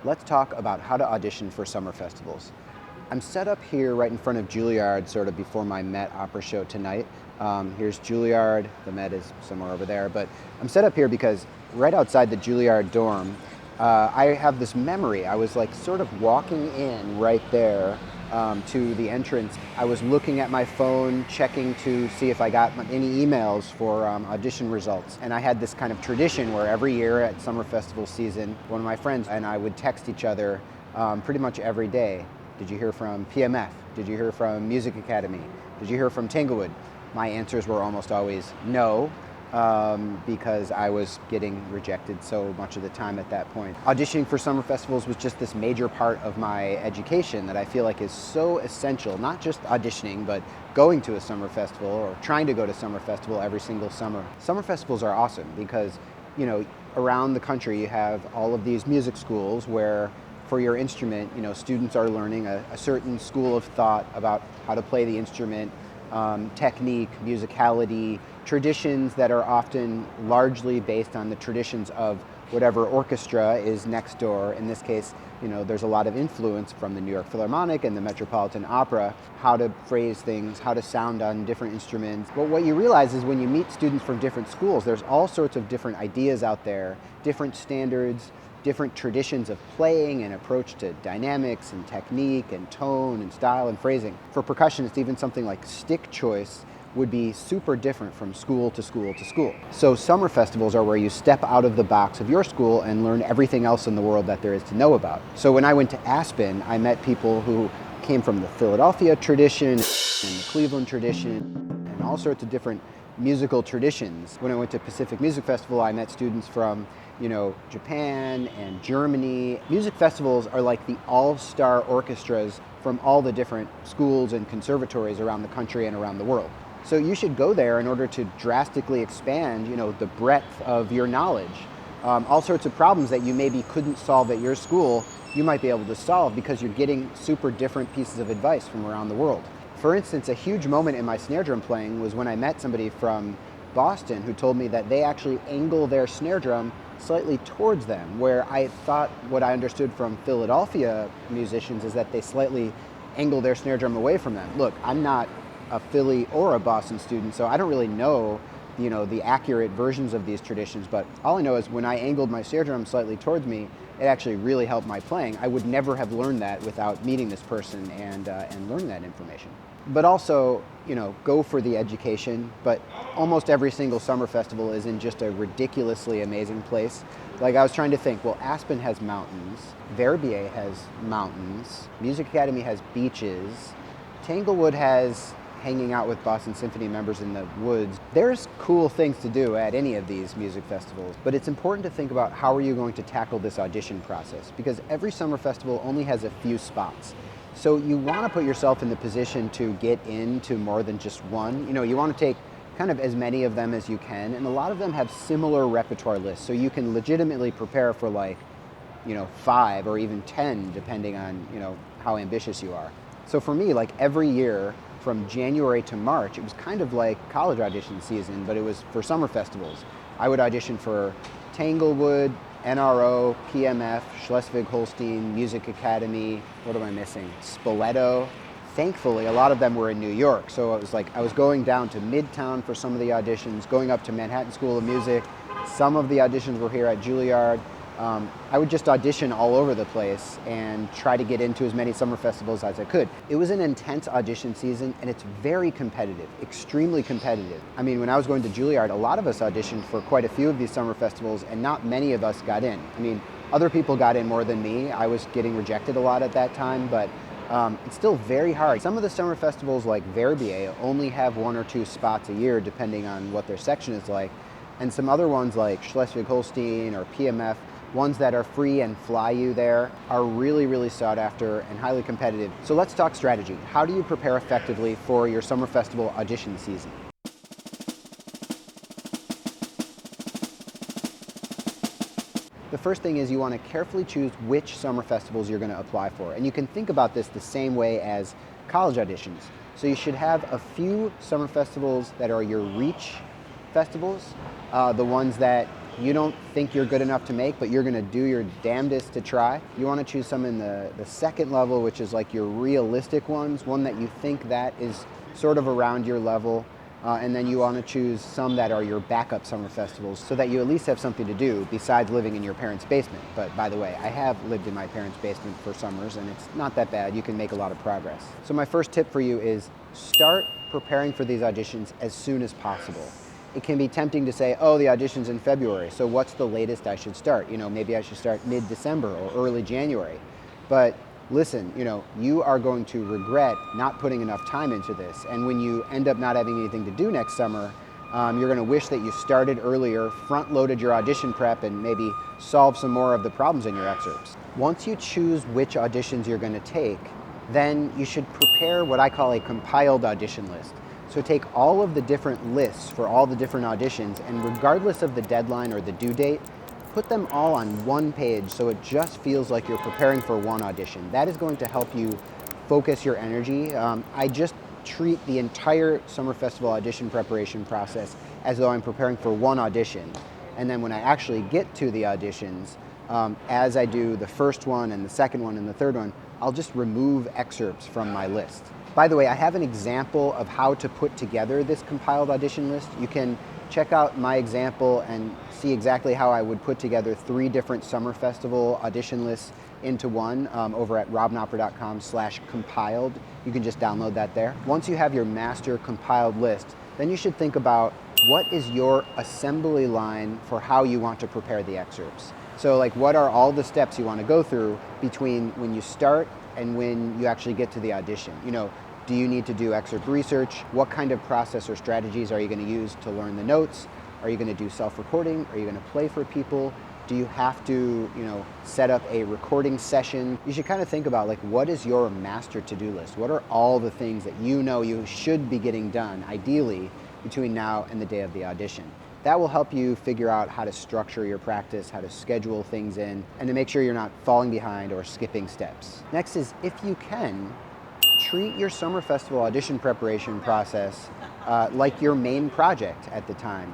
let's talk about how to audition for summer festivals. I'm set up here right in front of Juilliard, sort of before my Met Opera show tonight. Here's Juilliard, the Met is somewhere over there, but I'm set up here because right outside the Juilliard dorm, I have this memory. I was like sort of walking in right there to the entrance. I was looking at my phone, checking to see if I got any emails for audition results. And I had this kind of tradition where every year at summer festival season, one of my friends and I would text each other pretty much every day. Did you hear from PMF? Did you hear from Music Academy? Did you hear from Tanglewood? My answers were almost always no, because I was getting rejected so much of the time at that point. Auditioning for summer festivals was just this major part of my education that I feel like is so essential, not just auditioning, but going to a summer festival or trying to go to summer festival every single summer. Summer festivals are awesome because, around the country you have all of these music schools where for your instrument, students are learning a certain school of thought about how to play the instrument, technique, musicality, traditions that are often largely based on the traditions of whatever orchestra is next door. In this case, there's a lot of influence from the New York Philharmonic and the Metropolitan Opera, how to phrase things, how to sound on different instruments. But what you realize is when you meet students from different schools, there's all sorts of different ideas out there, different standards, different traditions of playing and approach to dynamics and technique and tone and style and phrasing. For percussionists, even something like stick choice would be super different from school to school to school. So summer festivals are where you step out of the box of your school and learn everything else in the world that there is to know about. So when I went to Aspen, I met people who came from the Philadelphia tradition and the Cleveland tradition and all sorts of different musical traditions. When I went to Pacific Music Festival, I met students from Japan and Germany. Music festivals are like the all-star orchestras from all the different schools and conservatories around the country and around the world. So you should go there in order to drastically expand, the breadth of your knowledge. All sorts of problems that you maybe couldn't solve at your school, you might be able to solve because you're getting super different pieces of advice from around the world. For instance, a huge moment in my snare drum playing was when I met somebody from Boston who told me that they actually angle their snare drum slightly towards them, where I thought what I understood from Philadelphia musicians is that they slightly angle their snare drum away from them. Look, I'm not a Philly or a Boston student, so I don't really know, the accurate versions of these traditions, but all I know is when I angled my snare drum slightly towards me, it actually really helped my playing. I would never have learned that without meeting this person and learning that information. But also, go for the education, but almost every single summer festival is in just a ridiculously amazing place. Like I was trying to think, well, Aspen has mountains, Verbier has mountains, Music Academy has beaches, Tanglewood has hanging out with Boston Symphony members in the woods. There's cool things to do at any of these music festivals, but it's important to think about how are you going to tackle this audition process, because every summer festival only has a few spots. So you want to put yourself in the position to get into more than just one. You want to take kind of as many of them as you can, and a lot of them have similar repertoire lists, so you can legitimately prepare for 5 or even 10, depending on, how ambitious you are. So for me, every year from January to March, it was kind of like college audition season, but it was for summer festivals. I would audition for Tanglewood, NRO, PMF, Schleswig-Holstein, Music Academy, what am I missing? Spoleto. Thankfully, a lot of them were in New York, so it was I was going down to Midtown for some of the auditions, going up to Manhattan School of Music. Some of the auditions were here at Juilliard. I would just audition all over the place and try to get into as many summer festivals as I could. It was an intense audition season, and it's very competitive, extremely competitive. I mean, when I was going to Juilliard, a lot of us auditioned for quite a few of these summer festivals, and not many of us got in. I mean, other people got in more than me. I was getting rejected a lot at that time, but it's still very hard. Some of the summer festivals like Verbier only have 1 or 2 spots a year, depending on what their section is like. And some other ones like Schleswig-Holstein or PMF, ones that are free and fly you there, are really, really sought after and highly competitive. So let's talk strategy. How do you prepare effectively for your summer festival audition season? The first thing is you want to carefully choose which summer festivals you're going to apply for. And you can think about this the same way as college auditions. So you should have a few summer festivals that are your reach festivals, the ones that you don't think you're good enough to make, but you're gonna do your damnedest to try. You wanna choose some in the second level, which is like your realistic ones, one that you think that is sort of around your level. And then you want to choose some that are your backup summer festivals so that you at least have something to do besides living in your parents' basement. But by the way, I have lived in my parents' basement for summers and it's not that bad. You can make a lot of progress. So my first tip for you is start preparing for these auditions as soon as possible. It can be tempting to say, oh, the audition's in February, so what's the latest I should start? You know, maybe I should start mid-December or early January. But listen, you are going to regret not putting enough time into this. And when you end up not having anything to do next summer, you're going to wish that you started earlier, front-loaded your audition prep, and maybe solve some more of the problems in your excerpts. Once you choose which auditions you're going to take, then you should prepare what I call a compiled audition list. So take all of the different lists for all the different auditions, and regardless of the deadline or the due date, put them all on one page so it just feels like you're preparing for one audition. That is going to help you focus your energy. I just treat the entire summer festival audition preparation process as though I'm preparing for one audition. And then when I actually get to the auditions, as I do the first one and the second one and the third one, I'll just remove excerpts from my list. By the way, I have an example of how to put together this compiled audition list. You can check out my example and see exactly how I would put together 3 different summer festival audition lists into one over at robknopper.com/compiled. You can just download that there. Once you have your master compiled list, then you should think about what is your assembly line for how you want to prepare the excerpts. So like, what are all the steps you want to go through between when you start and when you actually get to the audition? Do you need to do excerpt research? What kind of process or strategies are you going to use to learn the notes? Are you going to do self-recording? Are you going to play for people? Do you have to, set up a recording session? You should kind of think about like, what is your master to-do list? What are all the things that you should be getting done, ideally, between now and the day of the audition? That will help you figure out how to structure your practice, how to schedule things in, and to make sure you're not falling behind or skipping steps. Next is, if you can, treat your summer festival audition preparation process like your main project at the time.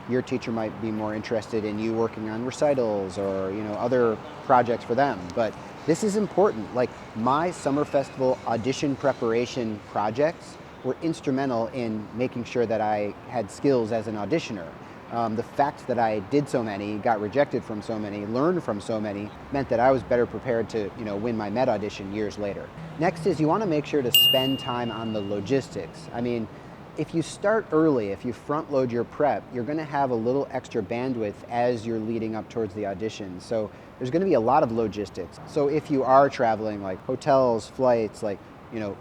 Your teacher might be more interested in you working on recitals or other projects for them, but this is important. Like, my summer festival audition preparation projects were instrumental in making sure that I had skills as an auditioner. The fact that I did so many, got rejected from so many, learned from so many, meant that I was better prepared to win my Met audition years later. Next is, you want to make sure to spend time on the logistics. I mean, if you start early, if you front load your prep, you're going to have a little extra bandwidth as you're leading up towards the audition. So there's going to be a lot of logistics. So if you are traveling, like hotels, flights, like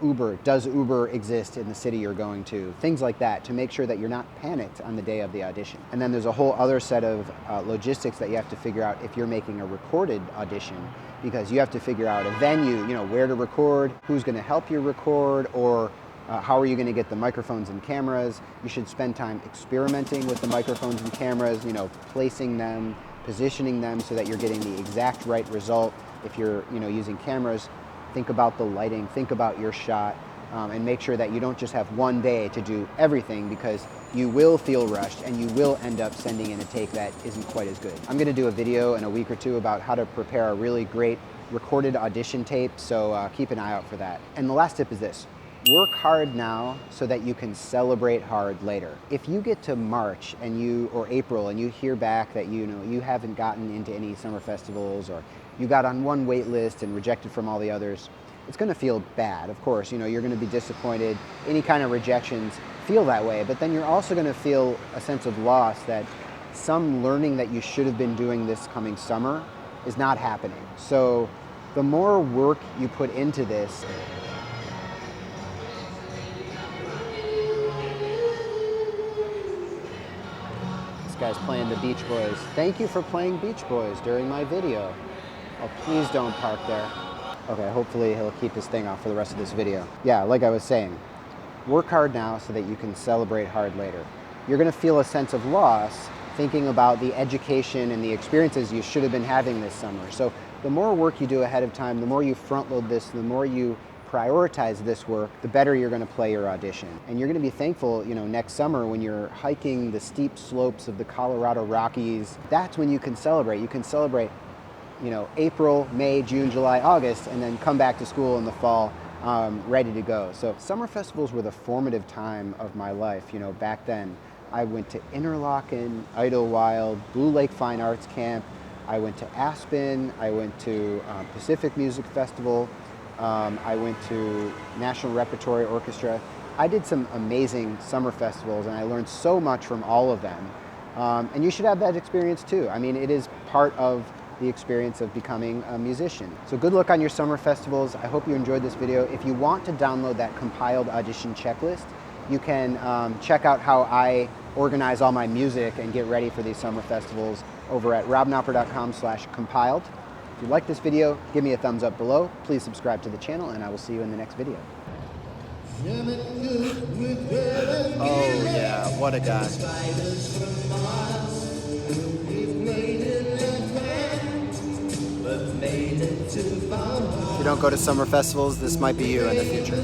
Uber, does Uber exist in the city you're going to? Things like that, to make sure that you're not panicked on the day of the audition. And then there's a whole other set of logistics that you have to figure out if you're making a recorded audition, because you have to figure out a venue, where to record, who's going to help you record, or how are you going to get the microphones and cameras. You should spend time experimenting with the microphones and cameras, placing them, positioning them so that you're getting the exact right result. If you're using cameras, think about the lighting, think about your shot, and make sure that you don't just have one day to do everything, because you will feel rushed and you will end up sending in a take that isn't quite as good. I'm going to do a video in a week or two about how to prepare a really great recorded audition tape, so keep an eye out for that. And the last tip is this: work hard now so that you can celebrate hard later. If you get to March or April and you hear back that you haven't gotten into any summer festivals, or you got on one wait list and rejected from all the others, it's going to feel bad. Of course, you're going to be disappointed. Any kind of rejections feel that way, but then you're also going to feel a sense of loss that some learning that you should have been doing this coming summer is not happening. So the more work you put into this, guy's playing the Beach Boys. Thank you for playing Beach Boys during my video. Oh, please don't park there. Okay, hopefully he'll keep his thing off for the rest of this video. Yeah, like I was saying, work hard now so that you can celebrate hard later. You're gonna feel a sense of loss thinking about the education and the experiences you should have been having this summer. So the more work you do ahead of time, the more you front load this, the more you prioritize this work, the better you're going to play your audition. And you're going to be thankful, next summer when you're hiking the steep slopes of the Colorado Rockies. That's when you can celebrate. You can celebrate, April, May, June, July, August, and then come back to school in the fall ready to go. So summer festivals were the formative time of my life. Back then I went to Interlochen, Idlewild, Blue Lake Fine Arts Camp. I went to Aspen. I went to Pacific Music Festival. I went to National Repertory Orchestra. I did some amazing summer festivals, and I learned so much from all of them. And you should have that experience too. I mean, it is part of the experience of becoming a musician. So good luck on your summer festivals. I hope you enjoyed this video. If you want to download that compiled audition checklist, you can check out how I organize all my music and get ready for these summer festivals over at robknopper.com/compiled. If you like this video, give me a thumbs up below. Please subscribe to the channel, and I will see you in the next video. Oh yeah, what a guy. If you don't go to summer festivals, this might be you in the future.